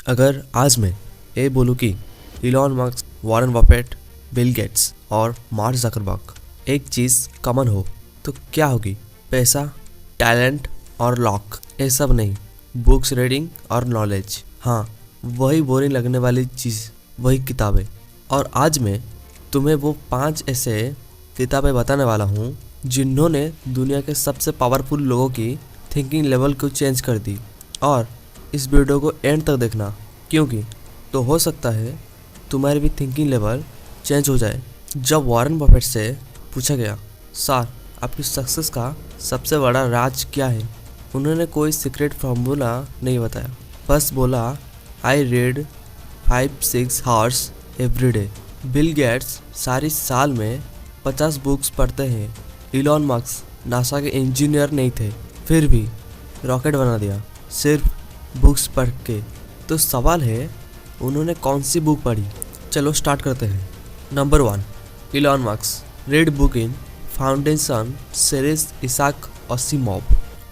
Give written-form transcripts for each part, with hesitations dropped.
अगर आज मैं ये बोलूँ कि Elon Musk, Warren Buffett, Bill Gates और मार्क ज़करबर्ग एक चीज़ कॉमन हो तो क्या होगी? पैसा, टैलेंट और लॉक। ये सब नहीं, बुक्स रीडिंग और नॉलेज। हाँ, वही बोरिंग लगने वाली चीज़, वही किताबें। और आज मैं तुम्हें वो 5 ऐसे किताबें बताने वाला हूँ जिन्होंने दुनिया के सबसे पावरफुल लोगों की थिंकिंग लेवल को चेंज कर दी। और इस वीडियो को एंड तक देखना, क्योंकि तो हो सकता है तुम्हारी भी थिंकिंग लेवल चेंज हो जाए। जब वॉरेन बफेट से पूछा गया, सर आपकी सक्सेस का सबसे बड़ा राज क्या है, उन्होंने कोई सीक्रेट फार्मूला नहीं बताया, बस बोला I read 5-6 hours every day. Bill Gates सारी साल में 50 बुक्स पढ़ते हैं। इलॉन मस्क नासा के इंजीनियर नहीं थे, फिर भी रॉकेट बना दिया सिर्फ बुक्स पढ़ के। तो सवाल है, उन्होंने कौन सी बुक पढ़ी? चलो स्टार्ट करते हैं। Number 1, Elon Musk read book in Foundation series Isaac Asimov.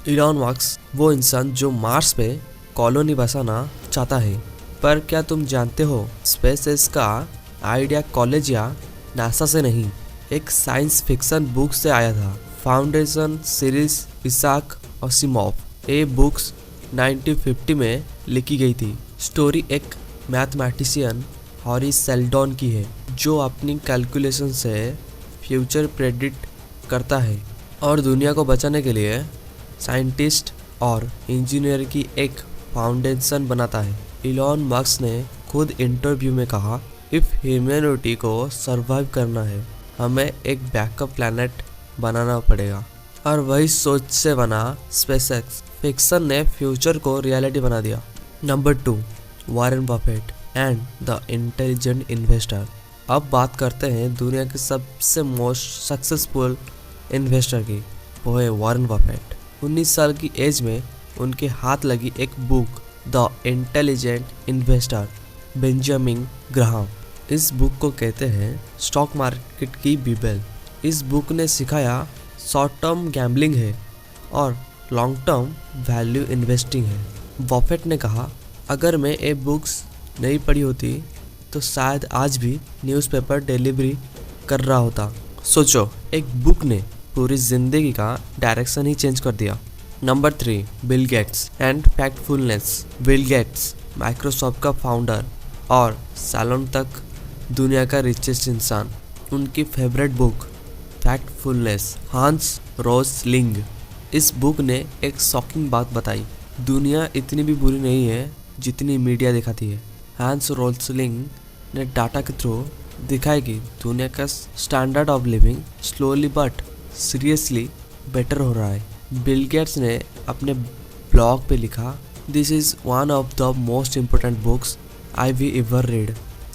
Elon Musk वो इंसान जो मार्स पे कॉलोनी बसाना चाहता है। पर क्या तुम जानते हो, स्पेस का आइडिया कॉलेज या नासा से नहीं, एक साइंस फिक्शन बुक से आया था। Foundation series Isaac Asimov. ये बुक्स 1950 में लिखी गई थी। स्टोरी एक मैथमेटिशियन हॉरी सेल्डॉन की है जो अपनी कैलकुलेशन से फ्यूचर प्रेडिक्ट करता है और दुनिया को बचाने के लिए साइंटिस्ट और इंजीनियर की एक फाउंडेशन बनाता है। इलॉन मस्क ने खुद इंटरव्यू में कहा, इफ़ ह्यूमैनिटी को सरवाइव करना है, हमें एक बैकअप प्लैनेट बनाना पड़ेगा। और वही सोच से बना स्पेसएक्स। फिक्शन ने फ्यूचर को रियलिटी बना दिया। Number 2, Warren Buffett and the intelligent investor. अब बात करते हैं दुनिया के सबसे मोस्ट सक्सेसफुल इन्वेस्टर की, वो है वॉरेन बफेट। 19 साल की एज में उनके हाथ लगी एक book, the intelligent investor, Benjamin Graham. इस बुक को कहते हैं स्टॉक मार्केट की बाइबल। इस बुक ने सिखाया शॉर्ट टर्म गैम्बलिंग है और लॉन्ग टर्म वैल्यू इन्वेस्टिंग है। बफेट ने कहा, अगर मैं ये बुक्स नहीं पढ़ी होती तो शायद आज भी न्यूज़पेपर डिलीवरी कर रहा होता। सोचो, एक बुक ने पूरी जिंदगी का डायरेक्शन ही चेंज कर दिया। Number 3, Bill Gates and Factfulness. Bill Gates Microsoft का फाउंडर और सालों तक दुनिया का रिचेस्ट इंसान। उनकी फेवरेट बुक फैक्टफुलनेस, हांस रोसलिंग। इस बुक ने एक शॉकिंग बात बताई, दुनिया इतनी भी बुरी नहीं है जितनी मीडिया दिखाती है। हांस रोसलिंग ने डाटा के थ्रू दिखाया कि दुनिया का standard of living slowly but seriously better हो रहा है। बिल गेट्स ने अपने ब्लॉग पे लिखा, this is one of the most important books I've ever read.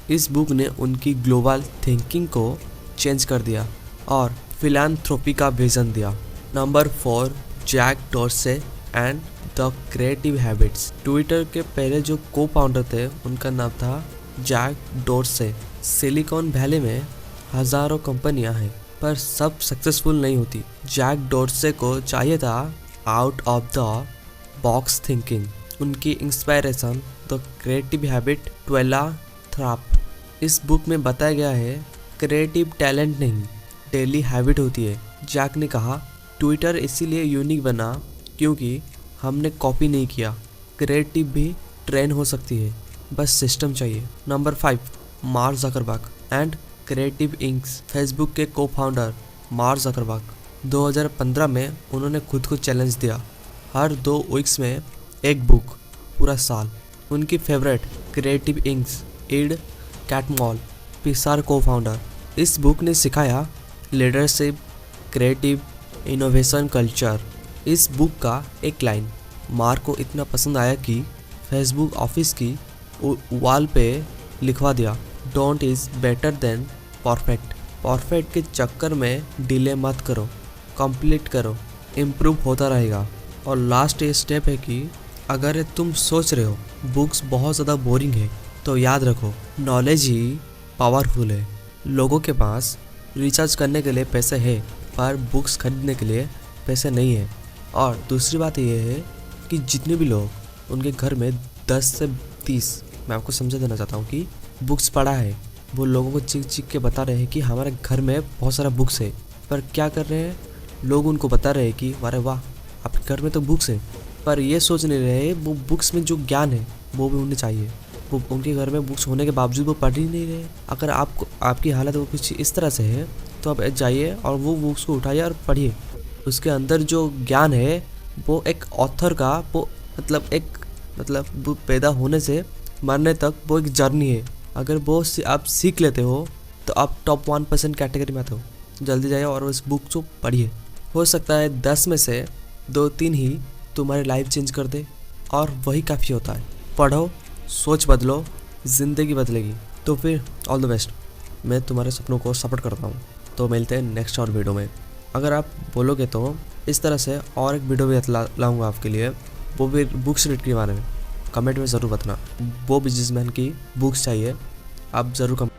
इस बुक ने उनकी ग्लोबल थिंकिंग को चेंज कर दिया और फिलैंथ्रोपी का विजन दिया। Number 4, Jack Dorsey and the creative habits. Twitter के पहले जो को फाउंडर थे उनका नाम था जैक डोर्से। सिलिकॉन वैली में हज़ारों कंपनियां हैं पर सब सक्सेसफुल नहीं होती। जैक डोर्से को चाहिए था out of the box thinking. उनकी इंस्पायरेशन द क्रिएटिव हैबिट 12 थ्राप। इस बुक में बताया गया है क्रिएटिव टैलेंट नहीं, डेली हैबिट होती है। जैक ने कहा, ट्विटर इसीलिए यूनिक बना क्योंकि हमने कॉपी नहीं किया। क्रिएटिव भी ट्रेन हो सकती है, बस सिस्टम चाहिए। Number 5, mark Zuckerberg and creative inks. Facebook के को फाउंडर मार्क ज़करबर्ग 2015 में उन्होंने खुद को चैलेंज दिया, हर 2 वीक्स में एक बुक, पूरा साल। उनकी favourite creative inks, Ed Catmull, Pixar को फाउंडर। इस बुक ने सिखाया लीडरशिप, क्रिएटिव इनोवेशन कल्चर। इस बुक का एक लाइन मार्क को इतना पसंद आया कि फेसबुक ऑफिस की वॉल पे लिखवा दिया, don't is better than perfect. Perfect के चक्कर में डिले मत करो, कंप्लीट करो, इम्प्रूव होता रहेगा। और लास्ट ये स्टेप है कि अगर तुम सोच रहे हो बुक्स बहुत ज़्यादा बोरिंग है, तो याद रखो, नॉलेज ही पावरफुल है। लोगों के पास रिचार्ज करने के लिए पैसे है पर बुक्स खरीदने के लिए पैसे नहीं है। और दूसरी बात यह है कि जितने भी लोग उनके घर में 10 से 30 मैं आपको समझा देना चाहता हूँ कि बुक्स पढ़ा है, वो लोगों को चिक चिक के बता रहे हैं कि हमारे घर में बहुत सारा बुक्स है, पर क्या कर रहे हैं लोग, उनको बता रहे हैं कि अरे वाह आपके घर में तो बुक्स है, पर ये सोच नहीं रहे वो बुक्स में जो ज्ञान है वो भी उन्हें चाहिए। वो उनके घर में बुक्स होने के बावजूद वो पढ़ ही नहीं रहे। अगर आपको आपकी हालत वो कुछ इस तरह से है तो आप जाइए और वो बुक्स को उठाइए और पढ़िए। उसके अंदर जो ज्ञान है वो एक ऑथर का वो वो पैदा होने से मरने तक वो एक जर्नी है। अगर वो आप सीख लेते हो तो आप टॉप 1% कैटेगरी में आते हो। जल्दी जाइए और उस बुक को पढ़िए। हो सकता है 10 में से 2-3 ही तुम्हारी लाइफ चेंज कर दे, और वही काफ़ी होता है। पढ़ो, सोच बदलो, ज़िंदगी बदलेगी। तो फिर ऑल द बेस्ट। मैं तुम्हारे सपनों को सपोर्ट करता हूँ। तो मिलते हैं नेक्स्ट और वीडियो में। अगर आप बोलोगे तो इस तरह से और एक वीडियो भी लाऊंगा आपके लिए, वो भी बुक्स रीड के बारे में। कमेंट में ज़रूर बताना। वो बिजनेसमैन की बुक्स चाहिए, आप ज़रूर कमेंट